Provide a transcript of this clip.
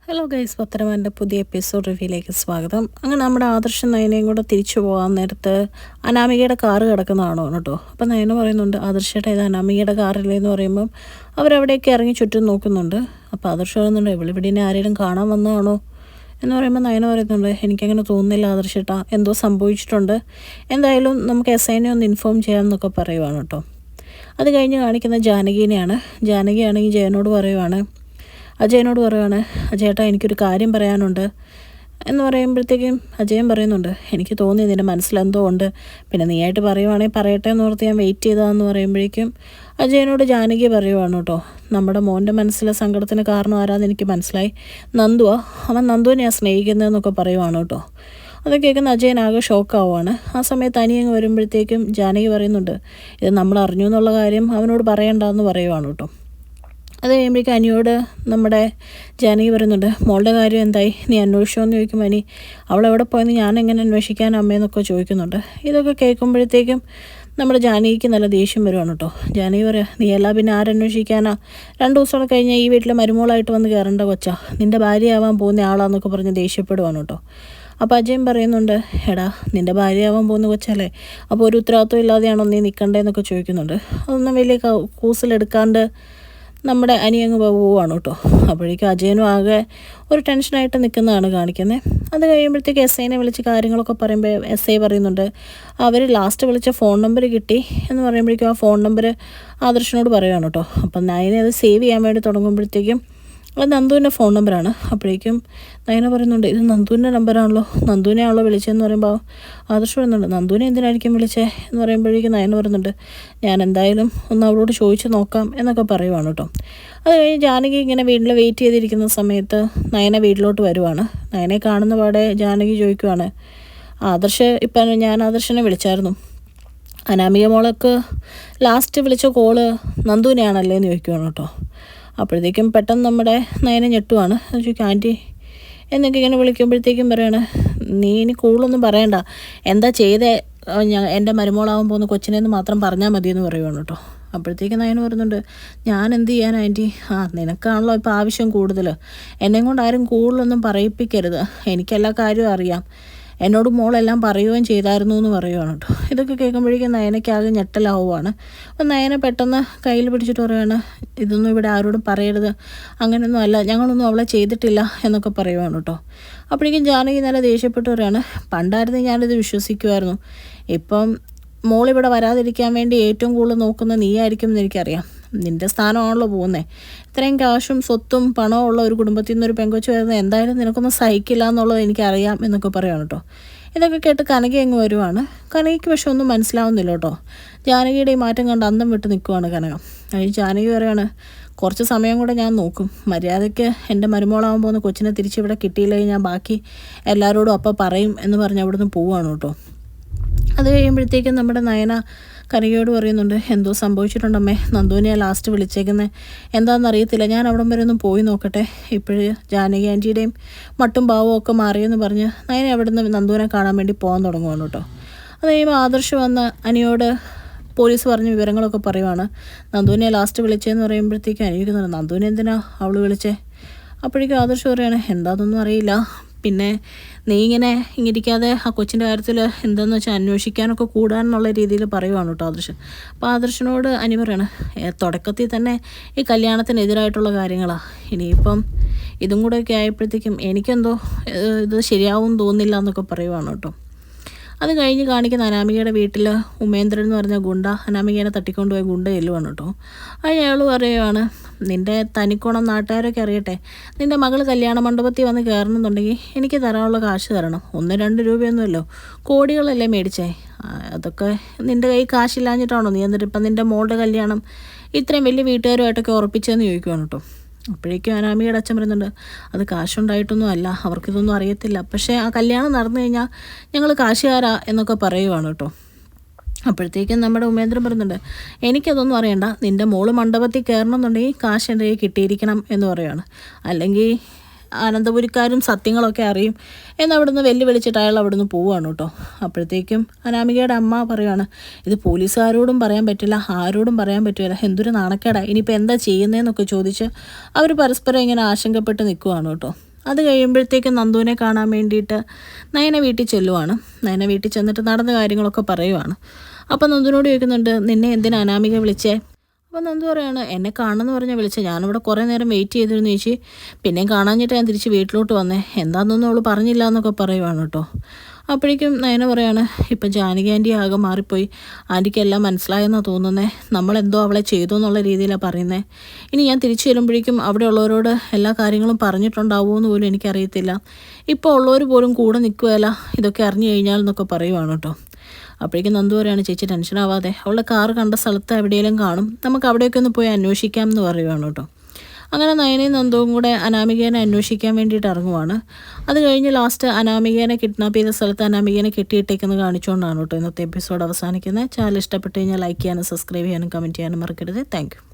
Hello guys, പത്തരമാൻ്റെ പുതിയ episode റിവ്യൂയിലേക്ക് സ്വാഗതം. അങ്ങനെ നമ്മുടെ ആദർശം നയനയും കൂടെ തിരിച്ചു പോകാൻ നേരത്ത് അനാമികയുടെ കാറ് കിടക്കുന്നതാണോ കേട്ടോ. അപ്പം നയന പറയുന്നുണ്ട്, ആദർശേട്ടാ ഇത് അനാമികയുടെ കാറില്ലേ എന്ന് പറയുമ്പം അവരവിടേക്ക് ഇറങ്ങി ചുറ്റും നോക്കുന്നുണ്ട്. അപ്പോൾ ആദർശം പറയുന്നുണ്ട്, ഇവിടെ ആരെങ്കിലും കാണാൻ വന്നതാണോ എന്ന് പറയുമ്പോൾ നയന പറയുന്നുണ്ട്, എനിക്കങ്ങനെ തോന്നുന്നില്ല ആദർശേട്ടാ, എന്തോ സംഭവിച്ചിട്ടുണ്ട്, എന്തായാലും നമുക്ക് SIനെ ഒന്ന് ഇൻഫോം ചെയ്യാമെന്നൊക്കെ പറയുവാണ് കേട്ടോ. അത് കഴിഞ്ഞ് കാണിക്കുന്ന ജാനകീനെയാണ്. ജാനകിയാണെങ്കിൽ ജയനോട് പറയുവാണ്, അജയനോട് പറയുവാണ്, അജയേട്ടാ എനിക്കൊരു കാര്യം പറയാനുണ്ട് എന്ന് പറയുമ്പോഴത്തേക്കും അജയൻ പറയുന്നുണ്ട്, എനിക്ക് തോന്നി നിൻ്റെ മനസ്സിലെന്തോ ഉണ്ട്, പിന്നെ നീയായിട്ട് പറയുവാണെങ്കിൽ പറയട്ടെ എന്ന് ഓർത്ത് ഞാൻ വെയിറ്റ് ചെയ്തതാന്ന് പറയുമ്പോഴേക്കും അജയനോട് ജാനകി പറയുവാണ് കേട്ടോ, നമ്മുടെ മോൻ്റെ മനസ്സിലെ സങ്കടത്തിന് കാരണം ആരാന്ന് എനിക്ക് മനസ്സിലായി, നന്ദുവാ, അവൻ നന്ദുവിനെയാണ് സ്നേഹിക്കുന്നതെന്നൊക്കെ പറയുവാണ് കേട്ടോ. അത് കേൾക്കുന്ന അജയൻ ആകെ ഷോക്കാവുകയാണ്. ആ സമയത്ത് അനിയങ്ങ് വരുമ്പോഴത്തേക്കും ജാനകി പറയുന്നുണ്ട്, ഇത് നമ്മൾ അറിഞ്ഞു എന്നുള്ള കാര്യം അവനോട് പറയണ്ടെന്ന് പറയുവാണ് കേട്ടോ. അത് കഴിയുമ്പോഴേക്കും അനിയോട് നമ്മുടെ ജാനകി പറയുന്നുണ്ട്, മോളുടെ കാര്യം എന്തായി, നീ അന്വേഷിച്ചോ എന്ന് ചോദിക്കുമ്പോൾ അനി അവളെവിടെ പോയെന്ന് ഞാൻ എങ്ങനെ അന്വേഷിക്കാൻ അമ്മയെന്നൊക്കെ ചോദിക്കുന്നുണ്ട്. ഇതൊക്കെ കേൾക്കുമ്പോഴത്തേക്കും നമ്മുടെ ജാനകിക്ക് നല്ല ദേഷ്യം വരുവാണ് കേട്ടോ. ജാനകി പറയാം, നീ എല്ലാം പിന്നെ ആരന്വേഷിക്കാനാ, 2 ദിവസമൊക്കെ കഴിഞ്ഞാൽ ഈ വീട്ടിലെ മരുമോളായിട്ട് വന്ന് കയറേണ്ട കൊച്ചാ, നിൻ്റെ ഭാര്യയാവാൻ പോകുന്ന ആളാന്നൊക്കെ പറഞ്ഞ് ദേഷ്യപ്പെടുവാണ് കേട്ടോ. അപ്പോൾ അജയൻ പറയുന്നുണ്ട്, എടാ നിൻ്റെ ഭാര്യയാവാൻ പോകുന്ന കൊച്ചല്ലേ, അപ്പോൾ ഒരു ഉത്തരവാദിത്വം ഇല്ലാതെയാണോ നീ നിൽക്കണ്ടേന്നൊക്കെ ചോദിക്കുന്നുണ്ട്. അതൊന്നും വലിയ കൂസലെടുക്കാണ്ട് നമ്മുടെ അനിയങ്ങ് പോവുകയാണ് കേട്ടോ. അപ്പോഴേക്കും അജയനും ആകെ ഒരു ടെൻഷനായിട്ട് നിൽക്കുന്നതാണ് കാണിക്കുന്നത്. അത് കഴിയുമ്പോഴത്തേക്ക് SIനെ വിളിച്ച് കാര്യങ്ങളൊക്കെ പറയുമ്പോൾ SI പറയുന്നുണ്ട്, അവർ ലാസ്റ്റ് വിളിച്ച ഫോൺ നമ്പർ കിട്ടി എന്ന് പറയുമ്പോഴേക്കും ആ ഫോൺ നമ്പർ ആദർശനോട് പറയുകയാണ് കേട്ടോ. അപ്പം നയനെ അത് സേവ് ചെയ്യാൻ വേണ്ടി തുടങ്ങുമ്പോഴത്തേക്കും അത് നന്ദുവിൻ്റെ ഫോൺ നമ്പറാണ്. അപ്പോഴേക്കും നയന പറയുന്നുണ്ട്, ഇത് നന്ദുവിൻ്റെ നമ്പറാണല്ലോ, നന്ദുവിനെ ആണല്ലോ വിളിച്ചതെന്ന് പറയുമ്പോൾ ആദർശ് പറയുന്നുണ്ട്, നന്ദുവിനെ എന്തിനായിരിക്കും വിളിച്ചേ എന്ന് പറയുമ്പോഴേക്കും നയന പറയുന്നുണ്ട്, ഞാൻ എന്തായാലും ഒന്ന് അവളോട് ചോദിച്ച് നോക്കാം എന്നൊക്കെ പറയുവാണ് കേട്ടോ. അത് കഴിഞ്ഞ് ജാനകി ഇങ്ങനെ വീട്ടിൽ വെയിറ്റ് ചെയ്തിരിക്കുന്ന സമയത്ത് നയന വീട്ടിലോട്ട് വരുവാണ്. നയനെ കാണുന്ന പാടെ ജാനകി ചോദിക്കുവാണ്, ഇപ്പം ഞാൻ ആദർശനെ വിളിച്ചായിരുന്നു, അനാമിക മോൾക്ക് ലാസ്റ്റ് വിളിച്ച കോള് നന്ദുവിനെയാണല്ലേ എന്ന് ചോദിക്കുവാണ് കേട്ടോ. അപ്പോഴത്തേക്കും പെട്ടെന്ന് നമ്മുടെ നയനെ ഞെട്ടുവാണ്. ചോദിക്കും, ആൻറ്റി എന്നൊക്കെ ഇങ്ങനെ വിളിക്കുമ്പോഴത്തേക്കും പറയാണ്, നീ ഇനി കൂടുതലൊന്നും പറയണ്ട, എന്താ ചെയ്തേ, എൻ്റെ മരുമോളാവാൻ പോകുന്ന കൊച്ചിനെന്ന് മാത്രം പറഞ്ഞാൽ മതിയെന്ന് പറയുവാണ് കേട്ടോ. അപ്പോഴത്തേക്കും നയന് പറയുന്നുണ്ട്, ഞാൻ എന്ത് ചെയ്യാൻ ആൻറ്റി, നിനക്കാണല്ലോ ഇപ്പോൾ ആവശ്യം കൂടുതൽ, എന്നെ കൊണ്ട് ആരും കൂടുതലൊന്നും പറയിപ്പിക്കരുത്, എനിക്കെല്ലാ കാര്യവും അറിയാം, എന്നോട് മോളെല്ലാം പറയുകയും ചെയ്തായിരുന്നു എന്ന് പറയുവാണ് കേട്ടോ. ഇതൊക്കെ കേൾക്കുമ്പോഴേക്കും നയനയ്ക്കാകെ ഞെട്ടലാവുകയാണ്. അപ്പം നയന പെട്ടെന്ന് കയ്യിൽ പിടിച്ചിട്ട് പറയുകയാണ്, ഇതൊന്നും ഇവിടെ ആരോടും പറയരുത്, അങ്ങനെയൊന്നും അല്ല, ഞങ്ങളൊന്നും അവളെ ചെയ്തിട്ടില്ല എന്നൊക്കെ പറയുവാണ് കേട്ടോ. അപ്പോഴേക്കും ജാനകി നല്ല ദേഷ്യപ്പെട്ട് പറയുകയാണ്, പണ്ടായിരുന്നു ഞാനിത് വിശ്വസിക്കുമായിരുന്നു, ഇപ്പം മോളിവിടെ വരാതിരിക്കാൻ വേണ്ടി ഏറ്റവും കൂടുതൽ നോക്കുന്ന നീ ആയിരിക്കും എന്ന് എനിക്കറിയാം, നിൻ്റെ സ്ഥാനമാണല്ലോ പോകുന്നത്, ഇത്രയും കാശും സ്വത്തും പണവും ഉള്ള ഒരു കുടുംബത്തിൽ നിന്നൊരു പെങ്കൊച്ച് വരുന്നത് എന്തായാലും നിനക്കൊന്നും സഹിക്കില്ല എന്നുള്ളത് എനിക്കറിയാം എന്നൊക്കെ പറയുകയാണ് കേട്ടോ. ഇതൊക്കെ കേട്ട് കനക അങ്ങ് വരുവാണ്. കനകയ്ക്ക് പക്ഷെ ഒന്നും മനസ്സിലാവുന്നില്ല കേട്ടോ. ജാനകിയുടെ ഈ മാറ്റം കണ്ട് അന്തം വിട്ട് നിൽക്കുവാണ് കനക. അതിന് ജാനകി പറയുകയാണ്, കുറച്ച് സമയം കൂടെ ഞാൻ നോക്കും, മര്യാദയ്ക്ക് എൻ്റെ മരുമോളാവാൻ പോകുന്ന കൊച്ചിനെ തിരിച്ചിവിടെ കിട്ടിയില്ലെങ്കിൽ ഞാൻ ബാക്കി എല്ലാവരോടും അപ്പം പറയും എന്ന് പറഞ്ഞ് അവിടുന്ന് പോവുകയാണ് കേട്ടോ. അത് കഴിയുമ്പോഴത്തേക്കും നമ്മുടെ നയന കനകയോട് പറയുന്നുണ്ട്, എന്തോ സംഭവിച്ചിട്ടുണ്ടമ്മേ, നന്ദുവിനെ ലാസ്റ്റ് വിളിച്ചേക്കുന്നത് എന്താണെന്നറിയത്തില്ല, ഞാൻ അവിടം വരെ ഒന്ന് പോയി നോക്കട്ടെ, ഇപ്പോഴ് ജാനകി ആൻറ്റിയുടെയും മട്ടും ഭാവവും ഒക്കെ മാറിയെന്ന് പറഞ്ഞ് നയന അവിടെ നിന്ന് നന്ദുവിനെ കാണാൻ വേണ്ടി പോകാൻ തുടങ്ങുവാണ് കേട്ടോ. അത് കഴിയുമ്പോൾ ആദർശ് വന്ന് അനിയോട് പോലീസ് പറഞ്ഞ വിവരങ്ങളൊക്കെ പറയുവാണ്. നന്ദുവിനെ ലാസ്റ്റ് വിളിച്ചതെന്ന് പറയുമ്പോഴത്തേക്കും അനിയിക്കുന്നുണ്ട്, നന്ദുവിനെ എന്തിനാ അവൾ വിളിച്ചേ? അപ്പോഴേക്കും ആദർശ് പറയുകയാണ്, എന്താണെന്നൊന്നും അറിയില്ല, പിന്നെ നീ ഇങ്ങനെ ഇരിക്കാതെ ആ കൊച്ചിൻ്റെ കാര്യത്തിൽ എന്താണെന്ന് വെച്ചാൽ അന്വേഷിക്കാനൊക്കെ കൂടാനുള്ള രീതിയിൽ പറയുവാണ് കേട്ടോ ആദർശ്. അപ്പോൾ ആദർശനോട് അനി പറയാണ്, തുടക്കത്തിൽ തന്നെ ഈ കല്യാണത്തിനെതിരായിട്ടുള്ള കാര്യങ്ങളാണ്, ഇനിയിപ്പം ഇതും കൂടെയൊക്കെ ആയപ്പോഴത്തേക്കും എനിക്കെന്തോ ഇത് ശരിയാവും തോന്നില്ല എന്നൊക്കെ പറയുവാണ് കേട്ടോ. അത് കഴിഞ്ഞ് കാണിക്കുന്ന അനാമികയുടെ വീട്ടിൽ ഉമേന്ദ്രൻ എന്ന് പറഞ്ഞ ഗുണ്ട അനാമികേനെ തട്ടിക്കൊണ്ടുപോയി ഗുണ്ട ചെല്ലുവാണ് കേട്ടോ. അയാൾ പറയുവാണ്, നിൻ്റെ തനിക്കോണം നാട്ടുകാരൊക്കെ അറിയട്ടെ, നിൻ്റെ മകൾ കല്യാണ മണ്ഡപത്തിൽ വന്ന് കയറണമെന്നുണ്ടെങ്കിൽ എനിക്ക് തരാനുള്ള കാശ് തരണം, 1-2 രൂപയൊന്നുമല്ലോ, കോടികളല്ലേ മേടിച്ചേ, അതൊക്കെ നിൻ്റെ കൈ കാശില്ലാഞ്ഞിട്ടാണോ നീ എന്നിട്ട് ഇപ്പം നിൻ്റെ മോളുടെ കല്യാണം ഇത്രയും വലിയ വീട്ടുകാരുമായിട്ടൊക്കെ ഉറപ്പിച്ചതെന്ന് ചോദിക്കുവാണ് കേട്ടോ. അപ്പോഴേക്കും അനാമികയുടെ അച്ഛൻ പറയുന്നുണ്ട്, അത് കാശുണ്ടായിട്ടൊന്നും അല്ല, അവർക്കിതൊന്നും അറിയത്തില്ല, പക്ഷേ ആ കല്യാണം നടന്നു കഴിഞ്ഞാൽ ഞങ്ങൾ കാശുകാരാ എന്നൊക്കെ പറയുവാണ് കേട്ടോ. അപ്പോഴത്തേക്കും നമ്മുടെ ഉമേന്ദ്രൻ പറയുന്നുണ്ട്, എനിക്കതൊന്നും അറിയണ്ട, നിൻ്റെ മോള് മണ്ഡപത്തിൽ കയറണമെന്നുണ്ടെങ്കിൽ കാശ് എൻ്റെ കയ്യിൽ കിട്ടിയിരിക്കണം എന്ന് പറയുകയാണ്, അല്ലെങ്കിൽ അനന്തപുരിക്കാരും സത്യങ്ങളൊക്കെ അറിയും എന്നവിടുന്ന് വെല്ലുവിളിച്ചിട്ട് അയാൾ അവിടുന്ന് പോവുകയാണ് കേട്ടോ. അപ്പോഴത്തേക്കും അനാമികയുടെ അമ്മ പറയുകയാണ്, ഇത് പോലീസുകാരോടും പറയാൻ പറ്റില്ല, ആരോടും പറയാൻ പറ്റില്ല, എന്തൊരു നാണക്കേടാ, ഇനിയിപ്പോൾ എന്താ ചെയ്യുന്നതെന്നൊക്കെ ചോദിച്ച് അവർ പരസ്പരം ഇങ്ങനെ ആശങ്കപ്പെട്ട് നിൽക്കുവാണ് കേട്ടോ. അത് കഴിയുമ്പോഴത്തേക്കും നന്ദുവിനെ കാണാൻ വേണ്ടിയിട്ട് നയന വീട്ടിൽ ചെല്ലുവാണ്. നയന വീട്ടിൽ ചെന്നിട്ട് നടന്ന കാര്യങ്ങളൊക്കെ പറയുവാണ്. അപ്പം നന്ദുവിനോട് ചോദിക്കുന്നുണ്ട്, നിന്നെ എന്തിനാ അനാമിക വിളിച്ചേ? അപ്പം നന്ദു പറയാണ്, എന്നെ കാണുമെന്ന് പറഞ്ഞാൽ വിളിച്ചത്, ഞാനിവിടെ കുറേ നേരം വെയിറ്റ് ചെയ്തിരുന്നു ചേച്ചി, പിന്നെയും കാണാഞ്ഞിട്ട് ഞാൻ തിരിച്ച് വീട്ടിലോട്ട് വന്നേ, എന്താണെന്നൊന്നും അവൾ പറഞ്ഞില്ല എന്നൊക്കെ പറയുവാണ് കേട്ടോ. അപ്പോഴേക്കും നയന പറയാണ്, ഇപ്പം ജാനകി ആൻറ്റി ആകെ മാറിപ്പോയി, ആൻറ്റിക്ക് എല്ലാം മനസ്സിലായെന്നാണ് തോന്നുന്നത്, നമ്മളെന്തോ അവളെ ചെയ്തു എന്നുള്ള രീതിയിലാണ് പറയുന്നത്. ഇനി ഞാൻ തിരിച്ചു വരുമ്പോഴേക്കും അവിടെ ഉള്ളവരോട് എല്ലാ കാര്യങ്ങളും പറഞ്ഞിട്ടുണ്ടാവുമോ എന്ന് പോലും എനിക്കറിയത്തില്ല, ഇപ്പോൾ ഉള്ളവർ പോലും കൂടെ നിൽക്കുകയല്ല ഇതൊക്കെ അറിഞ്ഞു കഴിഞ്ഞാൽ എന്നൊക്കെ പറയുവാണ് കേട്ടോ. അപ്പോഴേക്കും നന്ദു പറയാണ്, ചേച്ചി ടെൻഷനാവാതെ, അവളുടെ കാറ് കണ്ട സ്ഥലത്ത് എവിടെയെങ്കിലും കാണും, നമുക്ക് അവിടെയൊക്കെ ഒന്ന് പോയി അന്വേഷിക്കാം എന്ന് പറയുവാണ് കേട്ടോ. അങ്ങനെ നയനയും നന്ദുവും കൂടെ അനാമികേനെ അന്വേഷിക്കാൻ വേണ്ടിയിട്ട് ഇറങ്ങുവാണ്. അത് കഴിഞ്ഞ് ലാസ്റ്റ് അനാമികേനെ കിഡ്നാപ്പ് ചെയ്ത സ്ഥലത്ത് അനാമികേനെ കെട്ടിയിട്ടേക്കുന്നത് കാണിച്ചുകൊണ്ടാണ് കേട്ടോ ഇന്നത്തെ എപ്പിസോഡ് അവസാനിക്കുന്നത്. ചാനൽ ഇഷ്ടപ്പെട്ട് കഴിഞ്ഞാൽ ലൈക്ക് ചെയ്യാനും സബ്സ്ക്രൈബ് ചെയ്യാനും കമൻറ്റ് ചെയ്യാനും മറക്കരുത്. Thank you.